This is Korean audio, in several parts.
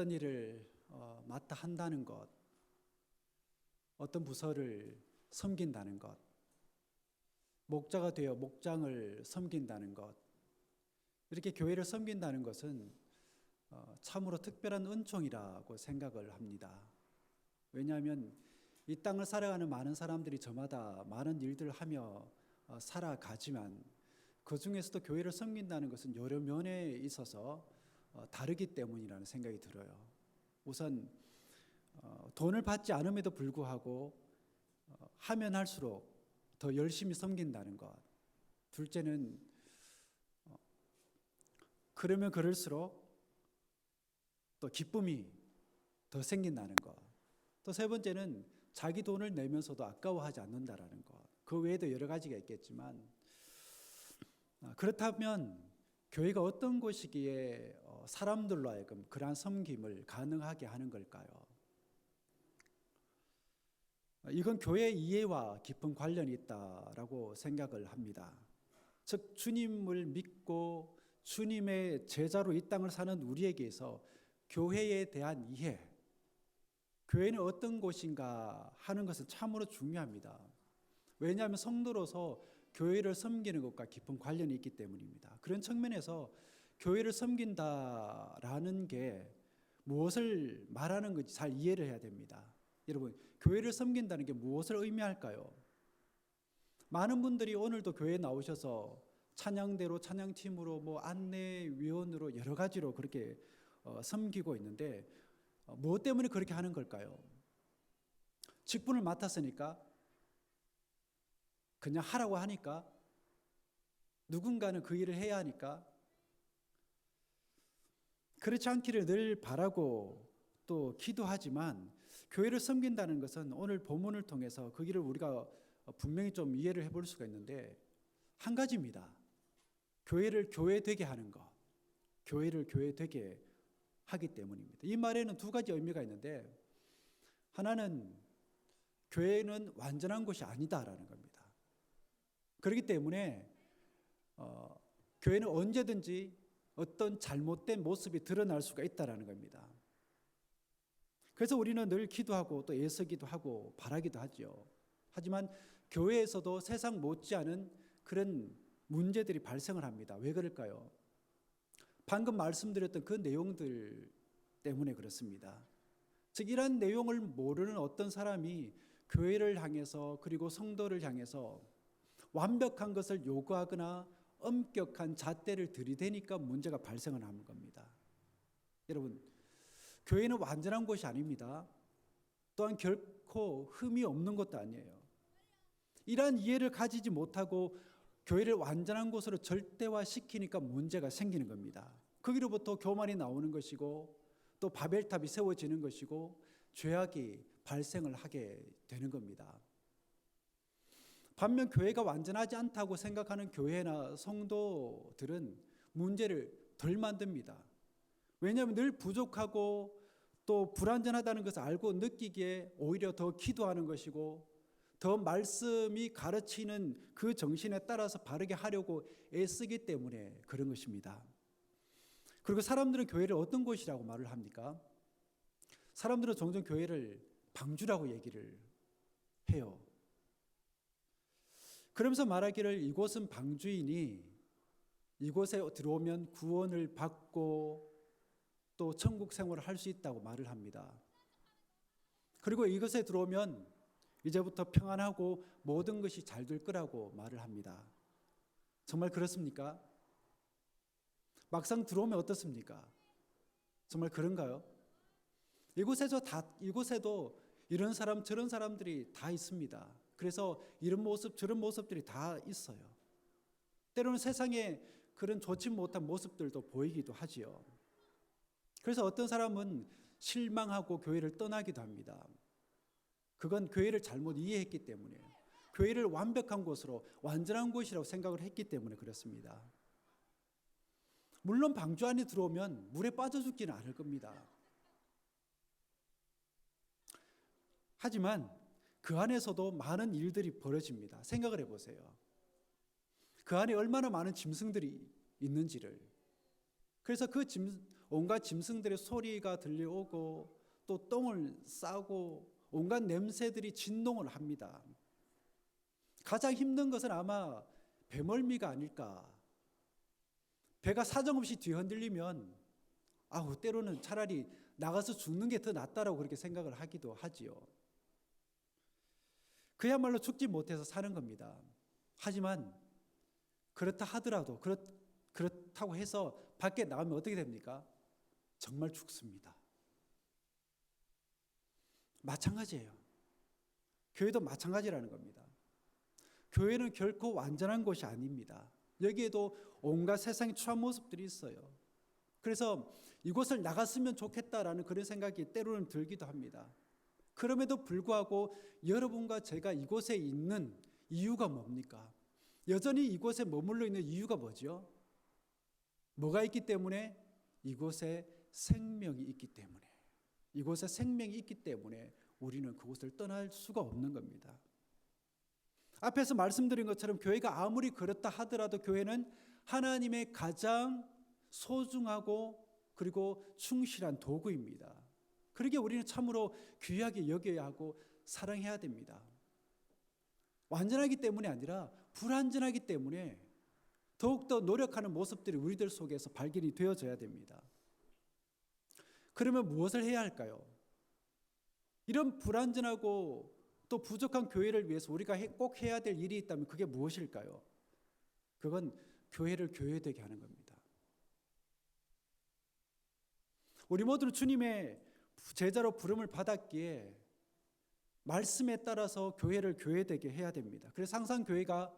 어떤 일을 맡아 한다는 것, 어떤 부서를 섬긴다는 것, 목자가 되어 목장을 섬긴다는 것, 이렇게 교회를 섬긴다는 것은 참으로 특별한 은총이라고 생각을 합니다. 왜냐하면 이 땅을 살아가는 많은 사람들이 저마다 많은 일들을 하며 살아가지만 그 중에서도 교회를 섬긴다는 것은 여러 면에 있어서 다르기 때문이라는 생각이 들어요. 우선 돈을 받지 않음에도 불구하고 하면 할수록 더 열심히 섬긴다는 것. 둘째는 그러면 그럴수록 또 기쁨이 더 생긴다는 것. 또 세 번째는 자기 돈을 내면서도 아까워하지 않는다라는 것. 그 외에도 여러 가지가 있겠지만 그렇다면 교회가 어떤 곳이기에 사람들로 하여금 그러한 섬김을 가능하게 하는 걸까요? 이건 교회의 이해와 깊은 관련이 있다라고 생각을 합니다. 즉 주님을 믿고 주님의 제자로 이 땅을 사는 우리에게서 교회에 대한 이해, 교회는 어떤 곳인가 하는 것은 참으로 중요합니다. 왜냐하면 성도로서 교회를 섬기는 것과 깊은 관련이 있기 때문입니다. 그런 측면에서 교회를 섬긴다라는 게 무엇을 말하는 건지 잘 이해를 해야 됩니다. 여러분, 교회를 섬긴다는 게 무엇을 의미할까요? 많은 분들이 오늘도 교회에 나오셔서 찬양대로, 찬양팀으로, 안내위원으로 여러 가지로 그렇게 섬기고 있는데 무엇 때문에 그렇게 하는 걸까요? 직분을 맡았으니까? 그냥 하라고 하니까? 누군가는 그 일을 해야 하니까? 그렇지 않기를 늘 바라고 또 기도하지만 교회를 섬긴다는 것은 오늘 본문을 통해서 그 길을 우리가 분명히 좀 이해를 해볼 수가 있는데 한 가지입니다. 교회를 교회되게 하는 것, 교회를 교회되게 하기 때문입니다. 이 말에는 두 가지 의미가 있는데 하나는 교회는 완전한 곳이 아니다라는 겁니다. 그렇기 때문에 교회는 언제든지 어떤 잘못된 모습이 드러날 수가 있다라는 겁니다. 그래서 우리는 늘 기도하고 또 애쓰기도 하고 바라기도 하죠. 하지만 교회에서도 세상 못지않은 그런 문제들이 발생을 합니다. 왜 그럴까요? 방금 말씀드렸던 그 내용들 때문에 그렇습니다. 즉 이런 내용을 모르는 어떤 사람이 교회를 향해서 그리고 성도를 향해서 완벽한 것을 요구하거나 엄격한 잣대를 들이대니까 문제가 발생을 하는 겁니다. 여러분, 교회는 완전한 곳이 아닙니다. 또한 결코 흠이 없는 것도 아니에요. 이러한 이해를 가지지 못하고 교회를 완전한 곳으로 절대화시키니까 문제가 생기는 겁니다. 거기로부터 교만이 나오는 것이고 또 바벨탑이 세워지는 것이고 죄악이 발생을 하게 되는 겁니다. 반면 교회가 완전하지 않다고 생각하는 교회나 성도들은 문제를 덜 만듭니다. 왜냐하면 늘 부족하고 또 불완전하다는 것을 알고 느끼기에 오히려 더 기도하는 것이고 더 말씀이 가르치는 그 정신에 따라서 바르게 하려고 애쓰기 때문에 그런 것입니다. 그리고 사람들은 교회를 어떤 곳이라고 말을 합니까? 사람들은 종종 교회를 방주라고 얘기를 해요. 그러면서 말하기를 이곳은 방주이니 이곳에 들어오면 구원을 받고 또 천국 생활을 할 수 있다고 말을 합니다. 그리고 이것에 들어오면 이제부터 평안하고 모든 것이 잘 될 거라고 말을 합니다. 정말 그렇습니까? 막상 들어오면 어떻습니까? 정말 그런가요? 이곳에도 이런 사람 저런 사람들이 다 있습니다. 그래서 이런 모습 저런 모습들이 다 있어요. 때로는 세상에 그런 좋지 못한 모습들도 보이기도 하지요. 그래서 어떤 사람은 실망하고 교회를 떠나기도 합니다. 그건 교회를 잘못 이해했기 때문이에요. 교회를 완벽한 곳으로 완전한 곳이라고 생각을 했기 때문에 그렇습니다. 물론 방주 안에 들어오면 물에 빠져 죽지는 않을 겁니다. 하지만 그 안에서도 많은 일들이 벌어집니다. 생각을 해보세요. 그 안에 얼마나 많은 짐승들이 있는지를. 그래서 온갖 짐승들의 소리가 들려오고 또 똥을 싸고 온갖 냄새들이 진동을 합니다. 가장 힘든 것은 아마 배멀미가 아닐까. 배가 사정없이 뒤흔들리면 때로는 차라리 나가서 죽는 게 더 낫다라고 그렇게 생각을 하기도 하지요. 그야말로 죽지 못해서 사는 겁니다. 하지만 그렇다 하더라도 그렇다고 해서 밖에 나가면 어떻게 됩니까? 정말 죽습니다. 마찬가지예요. 교회도 마찬가지라는 겁니다. 교회는 결코 완전한 곳이 아닙니다. 여기에도 온갖 세상의 추한 모습들이 있어요. 그래서 이곳을 나갔으면 좋겠다라는 그런 생각이 때로는 들기도 합니다. 그럼에도 불구하고 여러분과 제가 이곳에 있는 이유가 뭡니까? 여전히 이곳에 머물러 있는 이유가 뭐죠? 뭐가 있기 때문에? 이곳에 생명이 있기 때문에. 이곳에 생명이 있기 때문에 우리는 그곳을 떠날 수가 없는 겁니다. 앞에서 말씀드린 것처럼 교회가 아무리 그렇다 하더라도 교회는 하나님의 가장 소중하고 그리고 충실한 도구입니다. 그러기에 우리는 참으로 귀하게 여겨야 하고 사랑해야 됩니다. 완전하기 때문이 아니라 불완전하기 때문에 더욱더 노력하는 모습들이 우리들 속에서 발견이 되어져야 됩니다. 그러면 무엇을 해야 할까요? 이런 불완전하고 또 부족한 교회를 위해서 우리가 꼭 해야 될 일이 있다면 그게 무엇일까요? 그건 교회를 교회되게 하는 겁니다. 우리 모두는 주님의 제자로 부름을 받았기에 말씀에 따라서 교회를 교회되게 해야 됩니다. 그래서 항상 교회가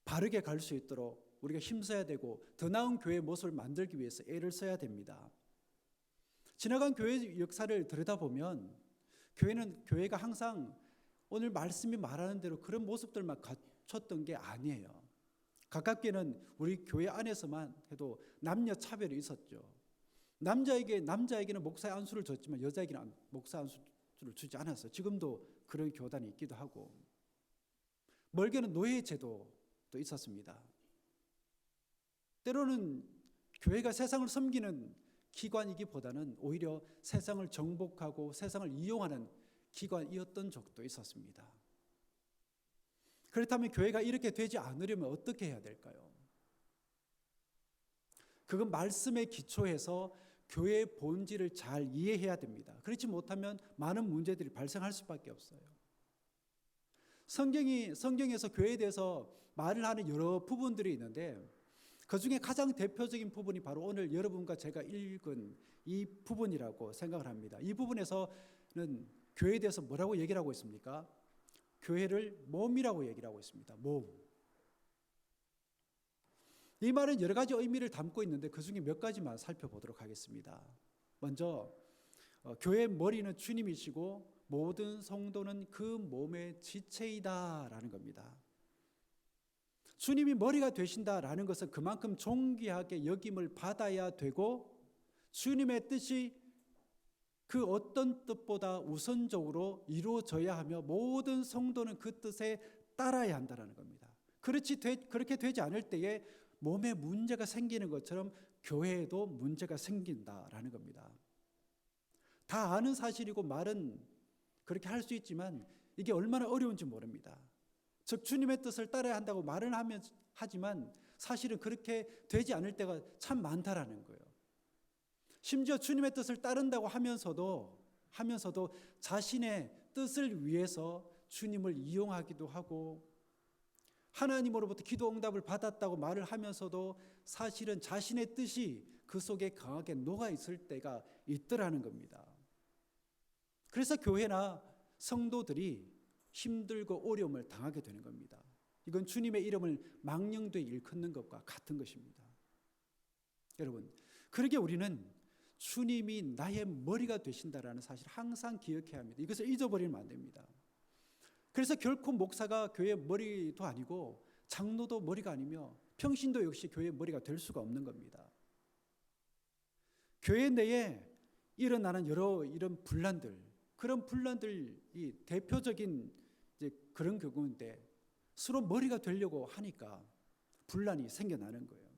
바르게 갈 수 있도록 우리가 힘써야 되고 더 나은 교회의 모습을 만들기 위해서 애를 써야 됩니다. 지나간 교회 역사를 들여다보면 교회가 항상 오늘 말씀이 말하는 대로 그런 모습들만 갖췄던 게 아니에요. 가깝게는 우리 교회 안에서만 해도 남녀 차별이 있었죠. 남자에게는 목사의 안수를 줬지만 여자에게는 목사 안수를 주지 않았어요. 지금도 그런 교단이 있기도 하고, 멀게는 노예 제도도 있었습니다. 때로는 교회가 세상을 섬기는 기관이기보다는 오히려 세상을 정복하고 세상을 이용하는 기관이었던 적도 있었습니다. 그렇다면 교회가 이렇게 되지 않으려면 어떻게 해야 될까요? 그건 말씀에 기초해서 교회의 본질을 잘 이해해야 됩니다. 그렇지 못하면 많은 문제들이 발생할 수밖에 없어요. 성경에서 교회에 대해서 말을 하는 여러 부분들이 있는데 그 중에 가장 대표적인 부분이 바로 오늘 여러분과 제가 읽은 이 부분이라고 생각을 합니다. 이 부분에서는 교회에 대해서 뭐라고 얘기를 하고 있습니까? 교회를 몸이라고 얘기를 하고 있습니다. 몸. 이 말은 여러 가지 의미를 담고 있는데 그 중에 몇 가지만 살펴보도록 하겠습니다. 먼저 교회의 머리는 주님이시고 모든 성도는 그 몸의 지체이다라는 겁니다. 주님이 머리가 되신다라는 것은 그만큼 존귀하게 여김을 받아야 되고 주님의 뜻이 그 어떤 뜻보다 우선적으로 이루어져야 하며 모든 성도는 그 뜻에 따라야 한다는 겁니다. 그렇게 되지 않을 때에 몸에 문제가 생기는 것처럼 교회에도 문제가 생긴다라는 겁니다. 다 아는 사실이고 말은 그렇게 할 수 있지만 이게 얼마나 어려운지 모릅니다. 즉 주님의 뜻을 따라야 한다고 말은 하지만 사실은 그렇게 되지 않을 때가 참 많다라는 거예요. 심지어 주님의 뜻을 따른다고 하면서도 자신의 뜻을 위해서 주님을 이용하기도 하고 하나님으로부터 기도 응답을 받았다고 말을 하면서도 사실은 자신의 뜻이 그 속에 강하게 녹아 있을 때가 있더라는 겁니다. 그래서 교회나 성도들이 힘들고 어려움을 당하게 되는 겁니다. 이건 주님의 이름을 망령되이 일컫는 것과 같은 것입니다. 여러분, 그러기에 우리는 주님이 나의 머리가 되신다라는 사실을 항상 기억해야 합니다. 이것을 잊어버리면 안 됩니다. 그래서 결코 목사가 교회의 머리도 아니고 장로도 머리가 아니며 평신도 역시 교회의 머리가 될 수가 없는 겁니다. 교회 내에 일어나는 여러 이런 분란들, 그런 분란들이 대표적인 이제 그런 경우인데 서로 머리가 되려고 하니까 분란이 생겨나는 거예요.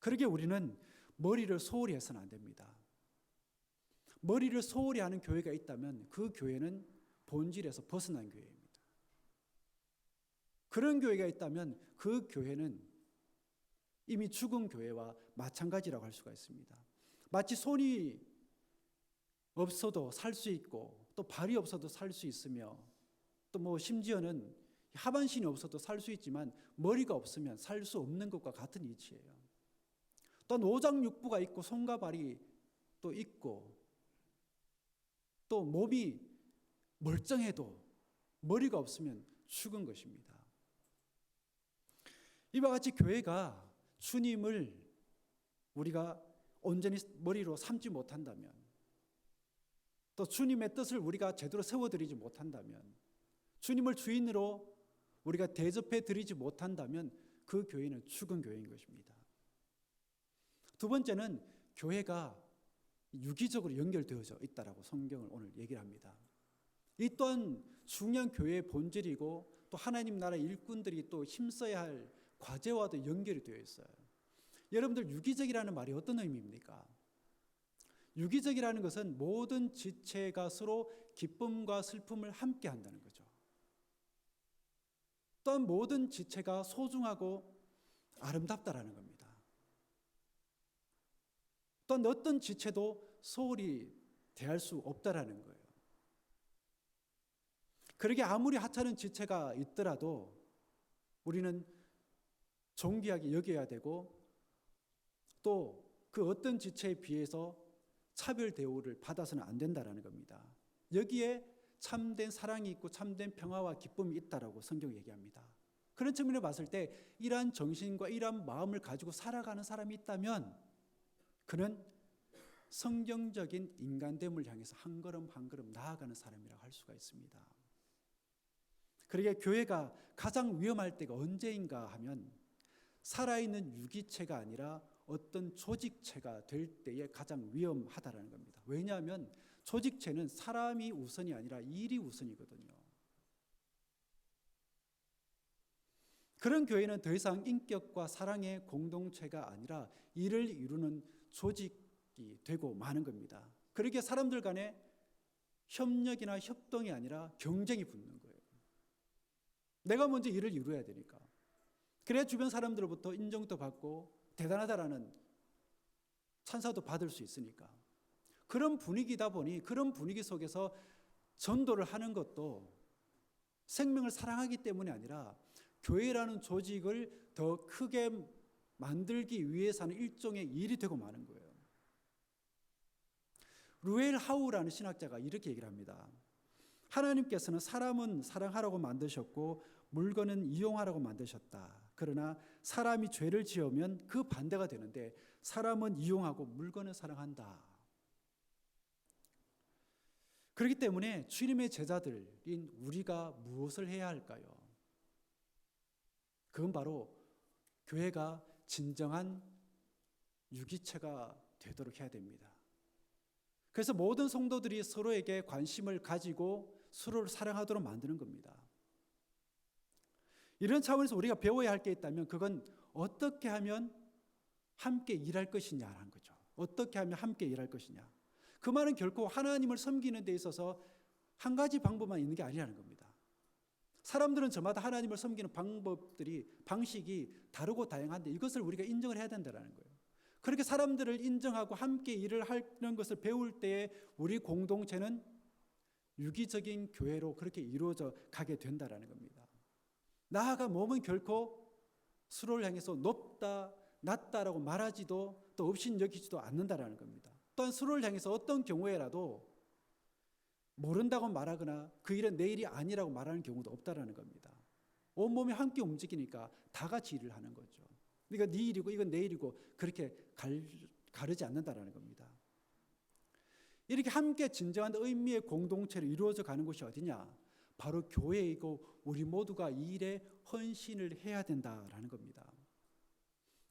그러게 우리는 머리를 소홀히 해서는 안 됩니다. 머리를 소홀히 하는 교회가 있다면 그 교회는 본질에서 벗어난 교회입니다. 그런 교회가 있다면 그 교회는 이미 죽은 교회와 마찬가지라고 할 수가 있습니다. 마치 손이 없어도 살 수 있고 또 발이 없어도 살 수 있으며 또 심지어는 하반신이 없어도 살 수 있지만 머리가 없으면 살 수 없는 것과 같은 이치예요. 또 노장육부가 있고 손과 발이 또 있고 또 몸이 멀쩡해도 머리가 없으면 죽은 것입니다. 이와 같이 교회가 주님을 우리가 온전히 머리로 삼지 못한다면, 또 주님의 뜻을 우리가 제대로 세워드리지 못한다면, 주님을 주인으로 우리가 대접해 드리지 못한다면 그 교회는 죽은 교회인 것입니다. 두 번째는 교회가 유기적으로 연결되어져 있다라고 성경을 오늘 얘기를 합니다. 이 또한 중요한 교회의 본질이고 또 하나님 나라 일꾼들이 또 힘써야 할 과제와도 연결이 되어 있어요. 여러분들 유기적이라는 말이 어떤 의미입니까? 유기적이라는 것은 모든 지체가 서로 기쁨과 슬픔을 함께 한다는 거죠. 또한 모든 지체가 소중하고 아름답다라는 겁니다. 또한 어떤 지체도 소홀히 대할 수 없다라는 거예요. 그러게 아무리 하찮은 지체가 있더라도 우리는 존귀하게 여겨야 되고 또 그 어떤 지체에 비해서 차별 대우를 받아서는 안 된다라는 겁니다. 여기에 참된 사랑이 있고 참된 평화와 기쁨이 있다라고 성경이 얘기합니다. 그런 측면에 봤을 때 이러한 정신과 이러한 마음을 가지고 살아가는 사람이 있다면 그는 성경적인 인간됨을 향해서 한 걸음 한 걸음 나아가는 사람이라고 할 수가 있습니다. 그러게 교회가 가장 위험할 때가 언제인가 하면 살아있는 유기체가 아니라 어떤 조직체가 될 때에 가장 위험하다라는 겁니다. 왜냐하면 조직체는 사람이 우선이 아니라 일이 우선이거든요. 그런 교회는 더 이상 인격과 사랑의 공동체가 아니라 일을 이루는 조직이 되고 마는 겁니다. 그렇게 사람들 간에 협력이나 협동이 아니라 경쟁이 붙는 거예요. 내가 먼저 일을 이루어야 되니까. 그래야 주변 사람들로부터 인정도 받고 대단하다라는 찬사도 받을 수 있으니까. 그런 분위기다 보니 그런 분위기 속에서 전도를 하는 것도 생명을 사랑하기 때문이 아니라 교회라는 조직을 더 크게 만들기 위해서 하는 일종의 일이 되고 마는 거예요. 루엘 하우라는 신학자가 이렇게 얘기를 합니다. 하나님께서는 사람은 사랑하라고 만드셨고 물건은 이용하라고 만드셨다. 그러나 사람이 죄를 지으면 그 반대가 되는데 사람은 이용하고 물건은 사랑한다. 그렇기 때문에 주님의 제자들인 우리가 무엇을 해야 할까요? 그건 바로 교회가 진정한 유기체가 되도록 해야 됩니다. 그래서 모든 성도들이 서로에게 관심을 가지고 서로를 사랑하도록 만드는 겁니다. 이런 차원에서 우리가 배워야 할 게 있다면 그건 어떻게 하면 함께 일할 것이냐라는 거죠. 어떻게 하면 함께 일할 것이냐. 그 말은 결코 하나님을 섬기는 데 있어서 한 가지 방법만 있는 게 아니라는 겁니다. 사람들은 저마다 하나님을 섬기는 방식이 다르고 다양한데 이것을 우리가 인정을 해야 된다는 거예요. 그렇게 사람들을 인정하고 함께 일을 하는 것을 배울 때에 우리 공동체는 유기적인 교회로 그렇게 이루어져 가게 된다는 겁니다. 나아가 몸은 결코 서로를 향해서 높다, 낮다라고 말하지도 또 업신여기지도 않는다라는 겁니다. 또한 서로를 향해서 어떤 경우에라도 모른다고 말하거나 그 일은 내 일이 아니라고 말하는 경우도 없다라는 겁니다. 온몸이 함께 움직이니까 다 같이 일을 하는 거죠. 그러니까 네 일이고 이건 내 일이고 그렇게 가르지 않는다라는 겁니다. 이렇게 함께 진정한 의미의 공동체로 이루어져 가는 곳이 어디냐? 바로 교회이고 우리 모두가 이 일에 헌신을 해야 된다라는 겁니다.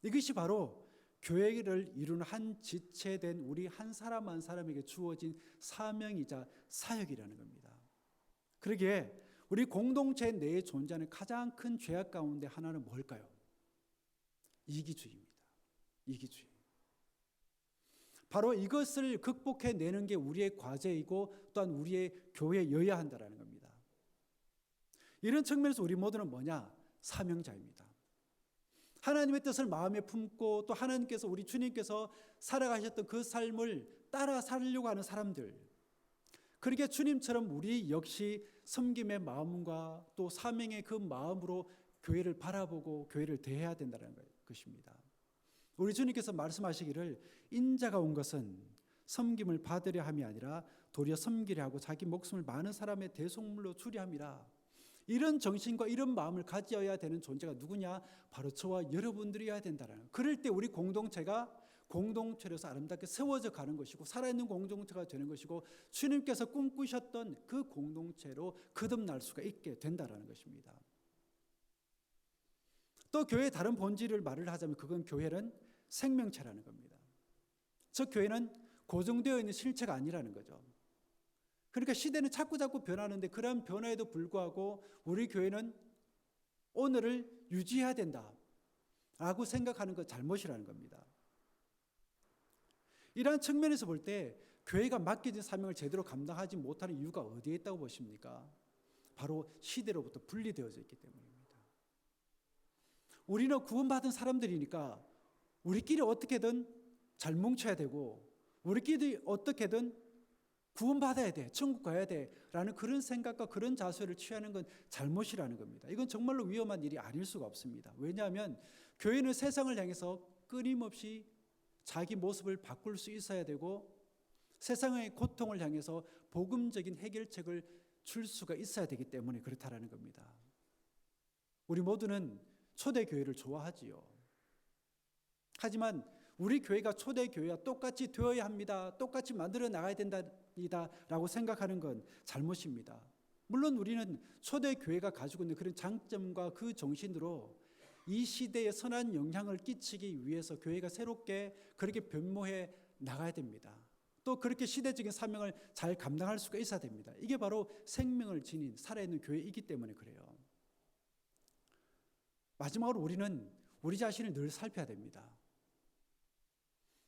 이것이 바로 교회를 이루는 한 지체된 우리 한 사람 한 사람에게 주어진 사명이자 사역이라는 겁니다. 그러기에 우리 공동체 내에 존재하는 가장 큰 죄악 가운데 하나는 뭘까요? 이기주의입니다. 이기주의. 바로 이것을 극복해내는 게 우리의 과제이고 또한 우리의 교회여야 한다는 겁니다. 이런 측면에서 우리 모두는 뭐냐? 사명자입니다. 하나님의 뜻을 마음에 품고 또 하나님께서 우리 주님께서 살아가셨던 그 삶을 따라 살려고 하는 사람들, 그렇게 주님처럼 우리 역시 섬김의 마음과 또 사명의 그 마음으로 교회를 바라보고 교회를 대해야 된다는 것입니다. 우리 주님께서 말씀하시기를 인자가 온 것은 섬김을 받으려 함이 아니라 도리어 섬기려 하고 자기 목숨을 많은 사람의 대속물로 주려 함이라. 이런 정신과 이런 마음을 가져야 되는 존재가 누구냐? 바로 저와 여러분들이어야 된다는 거예요. 그럴 때 우리 공동체가 공동체로서 아름답게 세워져 가는 것이고 살아있는 공동체가 되는 것이고 주님께서 꿈꾸셨던 그 공동체로 거듭날 수가 있게 된다는 것입니다. 또 교회의 다른 본질을 말을 하자면 그건 교회는 생명체라는 겁니다. 즉 교회는 고정되어 있는 실체가 아니라는 거죠. 그러니까 시대는 자꾸 변하는데 그런 변화에도 불구하고 우리 교회는 오늘을 유지해야 된다라고 생각하는 것 잘못이라는 겁니다. 이러한 측면에서 볼 때 교회가 맡겨진 사명을 제대로 감당하지 못하는 이유가 어디에 있다고 보십니까? 바로 시대로부터 분리되어져 있기 때문입니다. 우리는 구원받은 사람들이니까 우리끼리 어떻게든 잘 뭉쳐야 되고 우리끼리 어떻게든 구원받아야 돼, 천국 가야 돼라는 그런 생각과 그런 자세를 취하는 건 잘못이라는 겁니다. 이건 정말로 위험한 일이 아닐 수가 없습니다. 왜냐하면 교회는 세상을 향해서 끊임없이 자기 모습을 바꿀 수 있어야 되고 세상의 고통을 향해서 복음적인 해결책을 줄 수가 있어야 되기 때문에 그렇다라는 겁니다. 우리 모두는 초대교회를 좋아하지요. 하지만 우리 교회가 초대교회와 똑같이 되어야 합니다. 똑같이 만들어 나가야 된다라고 생각하는 건 잘못입니다. 물론 우리는 초대교회가 가지고 있는 그런 장점과 그 정신으로 이 시대에 선한 영향을 끼치기 위해서 교회가 새롭게 그렇게 변모해 나가야 됩니다. 또 그렇게 시대적인 사명을 잘 감당할 수가 있어야 됩니다. 이게 바로 생명을 지닌 살아있는 교회이기 때문에 그래요. 마지막으로 우리는 우리 자신을 늘 살펴야 됩니다.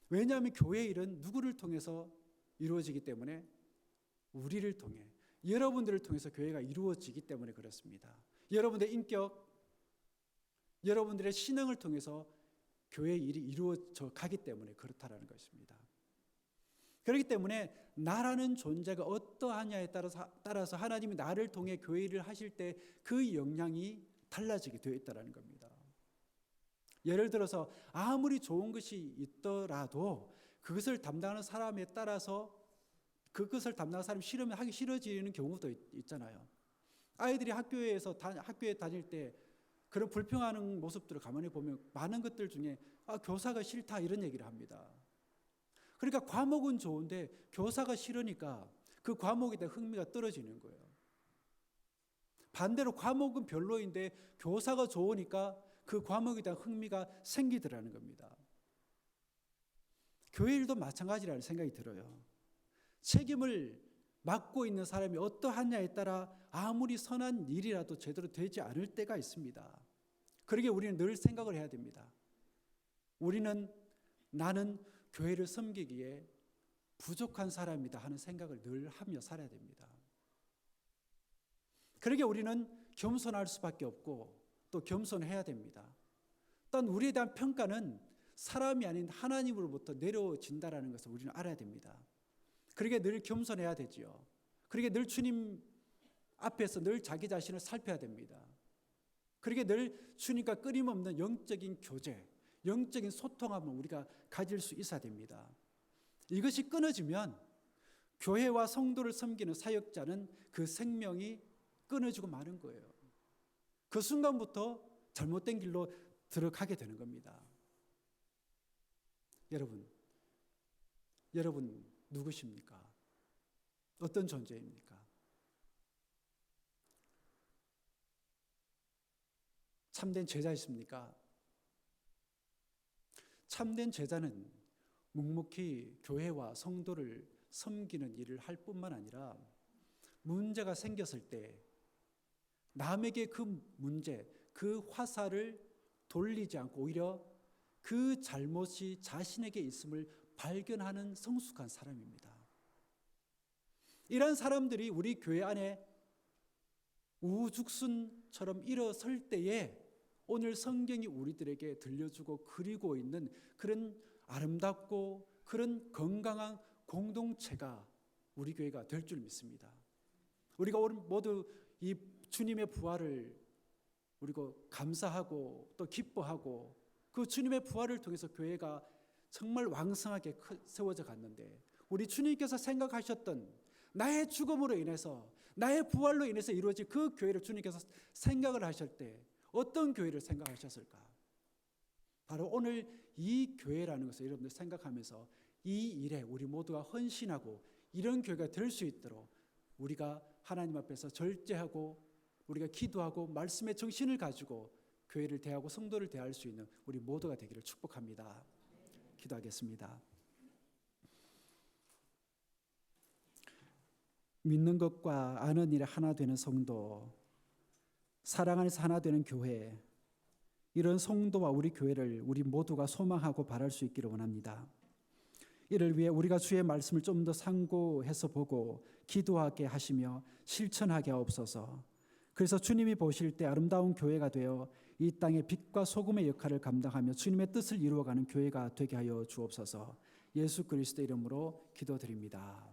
왜냐하면 교회의 일은 누구를 통해서 이루어지기 때문에 우리를 통해 여러분들을 통해서 교회가 이루어지기 때문에 그렇습니다. 여러분들의 인격, 여러분들의 신앙을 통해서 교회의 일이 이루어져 가기 때문에 그렇다라는 것입니다. 그렇기 때문에 나라는 존재가 어떠하냐에 따라서 하나님이 나를 통해 교회 일을 하실 때 그 영향이 달라지게 되어 있다는 겁니다. 예를 들어서 아무리 좋은 것이 있더라도 그것을 담당하는 사람에 따라서 그것을 담당하는 사람이 싫으면 하기 싫어지는 경우도 있잖아요. 아이들이 학교에 다닐 때 그런 불평하는 모습들을 가만히 보면 많은 것들 중에 교사가 싫다 이런 얘기를 합니다. 그러니까 과목은 좋은데 교사가 싫으니까 그 과목에 대한 흥미가 떨어지는 거예요. 반대로 과목은 별로인데 교사가 좋으니까 그 과목에 대한 흥미가 생기더라는 겁니다. 교회 일도 마찬가지라는 생각이 들어요. 책임을 맡고 있는 사람이 어떠하냐에 따라 아무리 선한 일이라도 제대로 되지 않을 때가 있습니다. 그러기에 우리는 늘 생각을 해야 됩니다. 나는 교회를 섬기기에 부족한 사람이다 하는 생각을 늘 하며 살아야 됩니다. 그러기에 우리는 겸손할 수밖에 없고 또 겸손해야 됩니다. 또한 우리에 대한 평가는 사람이 아닌 하나님으로부터 내려진다라는 것을 우리는 알아야 됩니다. 그러기에 늘 겸손해야 되지요. 그러기에 늘 주님 앞에서 늘 자기 자신을 살펴야 됩니다. 그러기에 늘 주님과 끊임없는 영적인 교제, 영적인 소통함을 우리가 가질 수 있어야 됩니다. 이것이 끊어지면 교회와 성도를 섬기는 사역자는 그 생명이 끊어지고 마는 거예요. 그 순간부터 잘못된 길로 들어가게 되는 겁니다. 여러분 누구십니까? 어떤 존재입니까? 참된 제자이십니까? 참된 제자는 묵묵히 교회와 성도를 섬기는 일을 할 뿐만 아니라 문제가 생겼을 때 남에게 그 문제, 그 화살을 돌리지 않고 오히려 그 잘못이 자신에게 있음을 발견하는 성숙한 사람입니다. 이런 사람들이 우리 교회 안에 우후죽순처럼 일어설 때에 오늘 성경이 우리들에게 들려주고 그리고 있는 그런 아름답고 그런 건강한 공동체가 우리 교회가 될 줄 믿습니다. 우리가 오늘 모두 이 주님의 부활을 우리가 감사하고 또 기뻐하고 그 주님의 부활을 통해서 교회가 정말 왕성하게 세워져 갔는데, 우리 주님께서 생각하셨던 나의 죽음으로 인해서 나의 부활로 인해서 이루어진 그 교회를 주님께서 생각을 하실 때 어떤 교회를 생각하셨을까? 바로 오늘 이 교회라는 것을 여러분들 생각하면서 이 일에 우리 모두가 헌신하고 이런 교회가 될 수 있도록 우리가 하나님 앞에서 절제하고 우리가 기도하고 말씀의 정신을 가지고 교회를 대하고 성도를 대할 수 있는 우리 모두가 되기를 축복합니다. 기도하겠습니다. 믿는 것과 아는 일에 하나 되는 성도, 사랑 안에서 하나 되는 교회, 이런 성도와 우리 교회를 우리 모두가 소망하고 바랄 수 있기를 원합니다. 이를 위해 우리가 주의 말씀을 좀 더 상고해서 보고 기도하게 하시며 실천하게 하옵소서. 그래서 주님이 보실 때 아름다운 교회가 되어 이 땅의 빛과 소금의 역할을 감당하며 주님의 뜻을 이루어가는 교회가 되게 하여 주옵소서. 예수 그리스도 이름으로 기도드립니다.